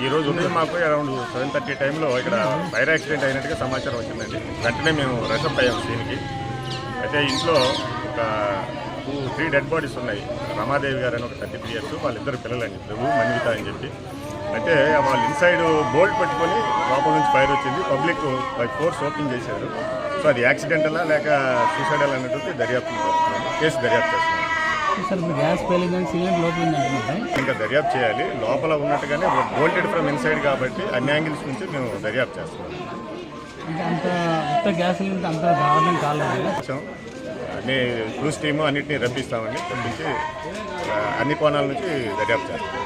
ఈరోజు ఉదయం మాకు అరౌండ్ 7:30 టైంలో ఇక్కడ ఫైర్ యాక్సిడెంట్ అయినట్టుగా సమాచారం వచ్చిందండి. వెంటనే మేము రషప్ అయ్యాము దీనికి. అయితే ఇంట్లో ఒక 2-3 డెడ్ బాడీస్ ఉన్నాయి. రమాదేవి గారు అని ఒక 33 years, వాళ్ళిద్దరు పిల్లలండి, ప్రభు మన్విత అని చెప్పి. అయితే వాళ్ళు ఇన్సైడ్ బోల్ట్ పెట్టుకొని లోపల నుంచి ఫైర్ వచ్చింది. పబ్లిక్ బై ఫోర్స్ ఓపెన్ చేశారు. సో అది యాక్సిడెంటలా లేక సూసైడల్ అన్నట్టు కేసు దర్యాప్తు చేస్తున్నాం. ఇంకా దర్యాప్తు చేయాలి. లోపల ఉన్నట్టుగానే బోల్టెడ్ ఫ్రమ్ ఇన్సైడ్ కాబట్టి అన్ని యాంగిల్స్ నుంచి మేము దర్యాప్తు చేస్తున్నాం. అన్ని క్రూస్ టీము అన్నింటినీ రప్పిస్తామని పంపించి అన్ని కోణాల నుంచి దర్యాప్తు చేస్తాం.